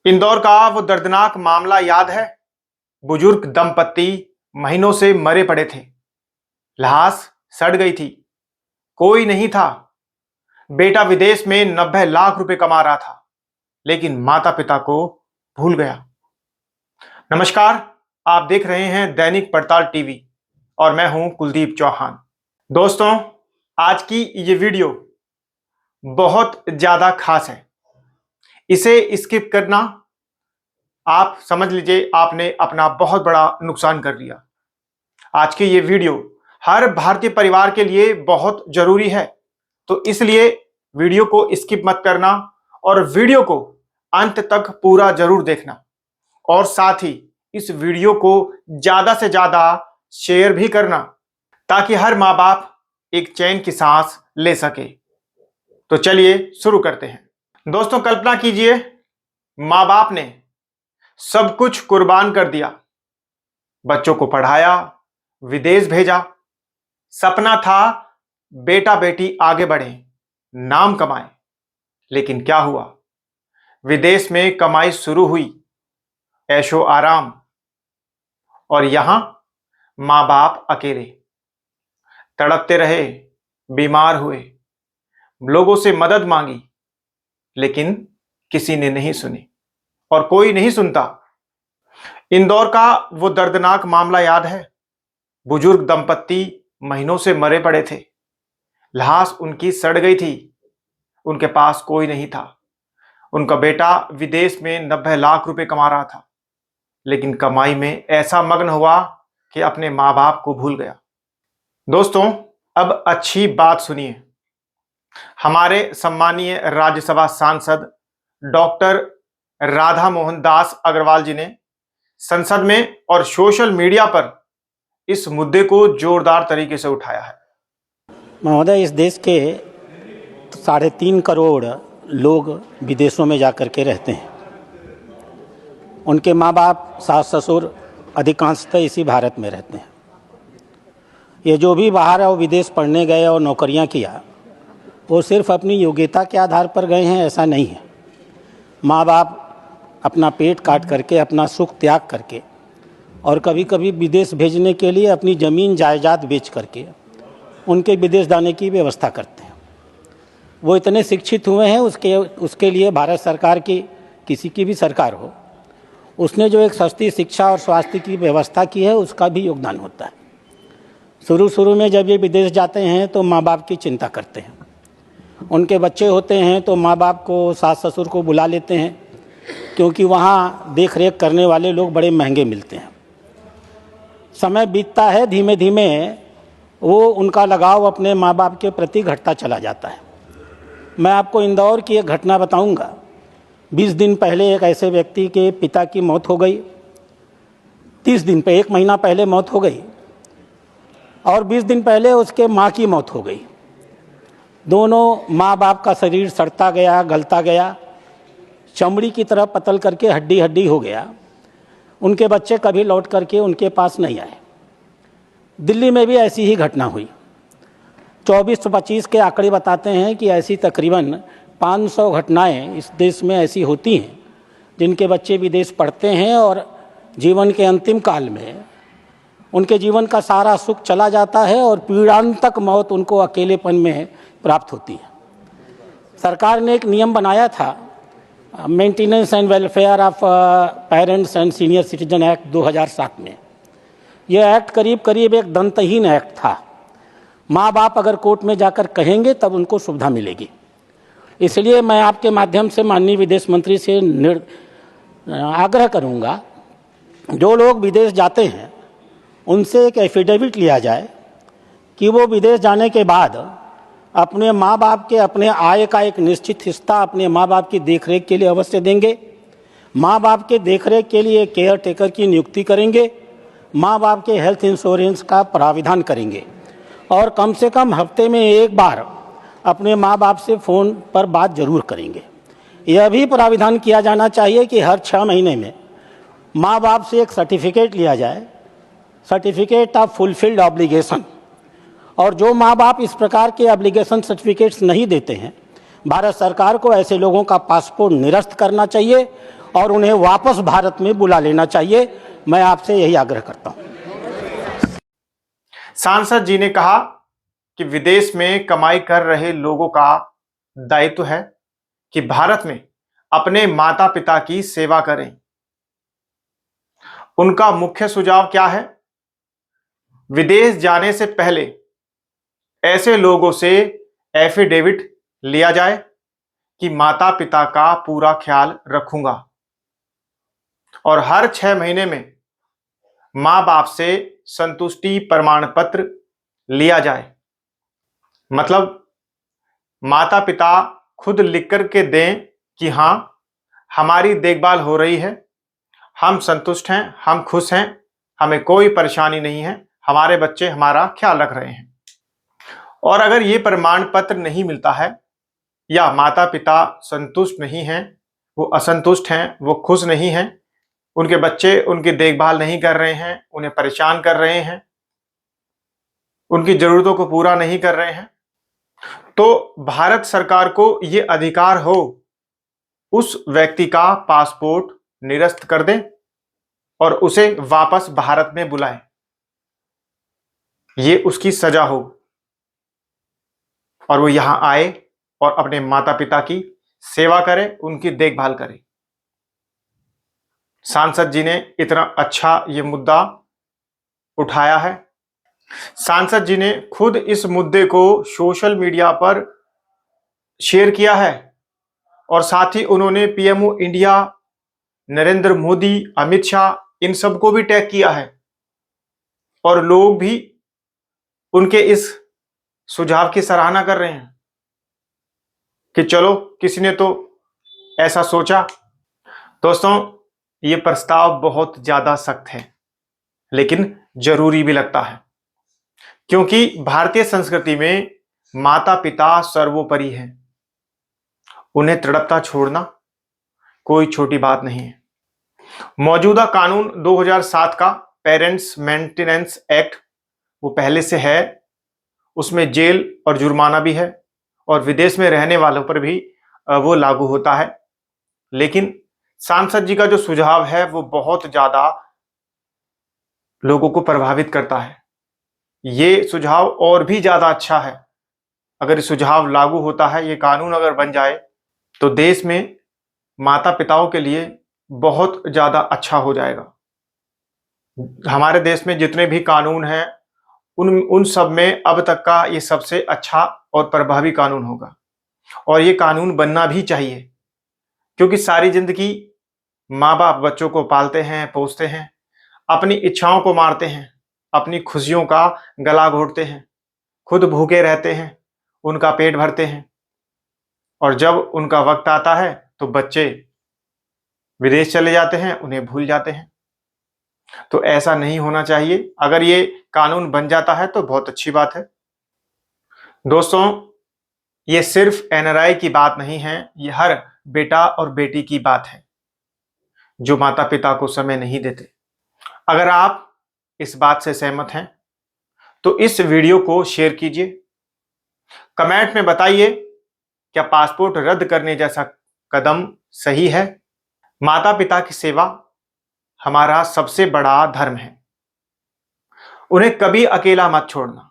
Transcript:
इंदौर का वो दर्दनाक मामला याद है। बुजुर्ग दंपत्ति महीनों से मरे पड़े थे। लाश सड़ गई थी, कोई नहीं था। बेटा विदेश में 90 लाख रुपए कमा रहा था, लेकिन माता पिता को भूल गया। नमस्कार, आप देख रहे हैं दैनिक पड़ताल टीवी और मैं हूं कुलदीप चौहान। दोस्तों, आज की ये वीडियो बहुत ज्यादा खास है। इसे स्किप करना, आप समझ लीजिए आपने अपना बहुत बड़ा नुकसान कर लिया। आज की ये वीडियो हर भारतीय परिवार के लिए बहुत जरूरी है, तो इसलिए वीडियो को स्किप मत करना और वीडियो को अंत तक पूरा जरूर देखना, और साथ ही इस वीडियो को ज्यादा से ज्यादा शेयर भी करना, ताकि हर माँ बाप एक चैन की सांस ले सके। तो चलिए शुरू करते हैं। दोस्तों, कल्पना कीजिए, माँ बाप ने सब कुछ कुर्बान कर दिया। बच्चों को पढ़ाया, विदेश भेजा। सपना था बेटा बेटी आगे बढ़े, नाम कमाए। लेकिन क्या हुआ? विदेश में कमाई शुरू हुई, ऐशो आराम, और यहां मां बाप अकेले तड़पते रहे, बीमार हुए, लोगों से मदद मांगी, लेकिन किसी ने नहीं सुनी और कोई नहीं सुनता। इंदौर का वो दर्दनाक मामला याद है। बुजुर्ग दंपत्ति महीनों से मरे पड़े थे। लाश उनकी सड़ गई थी, उनके पास कोई नहीं था। उनका बेटा विदेश में 90 लाख रुपए कमा रहा था, लेकिन कमाई में ऐसा मग्न हुआ कि अपने माँ बाप को भूल गया। दोस्तों, अब अच्छी बात सुनिए। हमारे सम्मानीय राज्यसभा सांसद डॉक्टर राधा मोहन दास अग्रवाल जी ने संसद में और सोशल मीडिया पर इस मुद्दे को जोरदार तरीके से उठाया है। महोदय, इस देश के 3.5 करोड़ लोग विदेशों में जाकर के रहते हैं। उनके माँ बाप, सास ससुर अधिकांशतः इसी भारत में रहते हैं। ये जो भी बाहर और विदेश पढ़ने गए और नौकरियां किया, वो सिर्फ अपनी योग्यता के आधार पर गए हैं, ऐसा नहीं है। माँ बाप अपना पेट काट करके, अपना सुख त्याग करके, और कभी कभी विदेश भेजने के लिए अपनी ज़मीन जायदाद बेच करके उनके विदेश जाने की व्यवस्था करते हैं। वो इतने शिक्षित हुए हैं, उसके लिए भारत सरकार की, किसी की भी सरकार हो, उसने जो एक सस्ती शिक्षा और स्वास्थ्य की व्यवस्था की है, उसका भी योगदान होता है। शुरू में जब ये विदेश जाते हैं तो माँ बाप की चिंता करते हैं। उनके बच्चे होते हैं तो माँ बाप को, सास ससुर को बुला लेते हैं, क्योंकि वहाँ देख रेख करने वाले लोग बड़े महंगे मिलते हैं। समय बीतता है, धीमे धीमे वो उनका लगाव अपने माँ बाप के प्रति घटता चला जाता है। मैं आपको इंदौर की एक घटना बताऊंगा। 20 दिन पहले एक ऐसे व्यक्ति के पिता की मौत हो गई। 30 दिन पे, 1 महीना पहले मौत हो गई, और 20 दिन पहले उसके माँ की मौत हो गई। दोनों माँ बाप का शरीर सड़ता गया, गलता गया, चमड़ी की तरह पतल करके हड्डी हड्डी हो गया। उनके बच्चे कभी लौट करके उनके पास नहीं आए। दिल्ली में भी ऐसी ही घटना हुई। 24-25 के आंकड़े बताते हैं कि ऐसी तकरीबन 500 घटनाएं इस देश में ऐसी होती हैं जिनके बच्चे विदेश पढ़ते हैं, और जीवन के अंतिम काल में उनके जीवन का सारा सुख चला जाता है और पीड़ांतक मौत उनको अकेलेपन में प्राप्त होती है। सरकार ने एक नियम बनाया था, maintenance and welfare of parents and senior citizen act 2007 में। यह एक्ट करीब एक दंतहीन एक्ट था। माँ बाप अगर कोर्ट में जाकर कहेंगे तब उनको सुविधा मिलेगी। इसलिए मैं आपके माध्यम से माननीय विदेश मंत्री से आग्रह करूँगा, जो लोग विदेश जाते हैं उनसे एक एफिडेविट लिया जाए कि वो विदेश जाने के बाद अपने माँ बाप के, अपने आय का एक निश्चित हिस्सा अपने माँ बाप की देखरेख के लिए अवश्य देंगे। माँ बाप के देखरेख के लिए केयर टेकर की नियुक्ति करेंगे। माँ बाप के हेल्थ इंश्योरेंस का प्राविधान करेंगे, और कम से कम हफ्ते में 1 बार अपने माँ बाप से फ़ोन पर बात जरूर करेंगे। यह भी प्राविधान किया जाना चाहिए कि हर 6 महीने में माँ बाप से एक सर्टिफिकेट लिया जाए, सर्टिफिकेट ऑफ फुलफिल्ड ऑब्लिगेशन। और जो माँ बाप इस प्रकार के ऑब्लिगेशन सर्टिफिकेट्स नहीं देते हैं, भारत सरकार को ऐसे लोगों का पासपोर्ट निरस्त करना चाहिए और उन्हें वापस भारत में बुला लेना चाहिए। मैं आपसे यही आग्रह करता हूं। सांसद जी ने कहा कि विदेश में कमाई कर रहे लोगों का दायित्व है कि भारत में अपने माता पिता की सेवा करें। उनका मुख्य सुझाव क्या है? विदेश जाने से पहले ऐसे लोगों से एफिडेविट लिया जाए कि माता पिता का पूरा ख्याल रखूंगा, और हर 6 महीने में मां बाप से संतुष्टि प्रमाण पत्र लिया जाए। मतलब माता पिता खुद लिख कर के दें कि हां, हमारी देखभाल हो रही है, हम संतुष्ट हैं, हम खुश हैं, हमें कोई परेशानी नहीं है, हमारे बच्चे हमारा ख्याल रख रहे हैं। और अगर ये प्रमाण पत्र नहीं मिलता है या माता पिता संतुष्ट नहीं हैं, वो असंतुष्ट हैं, वो खुश नहीं हैं, उनके बच्चे उनकी देखभाल नहीं कर रहे हैं, उन्हें परेशान कर रहे हैं, उनकी जरूरतों को पूरा नहीं कर रहे हैं, तो भारत सरकार को ये अधिकार हो उस व्यक्ति का पासपोर्ट निरस्त कर दें और उसे वापस भारत में बुलाएं। ये उसकी सजा हो और वो यहां आए और अपने माता पिता की सेवा करे, उनकी देखभाल करे। सांसद जी ने इतना अच्छा ये मुद्दा उठाया है। सांसद जी ने खुद इस मुद्दे को सोशल मीडिया पर शेयर किया है और साथ ही उन्होंने पीएमओ इंडिया, नरेंद्र मोदी, अमित शाह, इन सबको भी टैग किया है और लोग भी उनके इस सुझाव की सराहना कर रहे हैं कि चलो, किसी ने तो ऐसा सोचा। दोस्तों, ये प्रस्ताव बहुत ज्यादा सख्त है लेकिन जरूरी भी लगता है, क्योंकि भारतीय संस्कृति में माता पिता सर्वोपरि है। उन्हें तड़पता छोड़ना कोई छोटी बात नहीं है। मौजूदा कानून 2007 का पेरेंट्स मेंटेनेंस एक्ट वो पहले से है, उसमें जेल और जुर्माना भी है और विदेश में रहने वालों पर भी वो लागू होता है। लेकिन सांसद जी का जो सुझाव है वो बहुत ज्यादा लोगों को प्रभावित करता है। ये सुझाव और भी ज्यादा अच्छा है। अगर ये सुझाव लागू होता है, ये कानून अगर बन जाए, तो देश में माता पिताओं के लिए बहुत ज्यादा अच्छा हो जाएगा। हमारे देश में जितने भी कानून हैं उन सब में अब तक का ये सबसे अच्छा और प्रभावी कानून होगा और ये कानून बनना भी चाहिए, क्योंकि सारी जिंदगी माँ बाप बच्चों को पालते हैं, पोसते हैं, अपनी इच्छाओं को मारते हैं, अपनी खुशियों का गला घोटते हैं, खुद भूखे रहते हैं, उनका पेट भरते हैं, और जब उनका वक्त आता है तो बच्चे विदेश चले जाते हैं, उन्हें भूल जाते हैं। तो ऐसा नहीं होना चाहिए। अगर ये कानून बन जाता है तो बहुत अच्छी बात है। दोस्तों, ये सिर्फ एनआरआई की बात नहीं है, ये हर बेटा और बेटी की बात है जो माता पिता को समय नहीं देते। अगर आप इस बात से सहमत हैं तो इस वीडियो को शेयर कीजिए, कमेंट में बताइए क्या पासपोर्ट रद्द करने जैसा कदम सही है। माता पिता की सेवा हमारा सबसे बड़ा धर्म है। उन्हें कभी अकेला मत छोड़ना।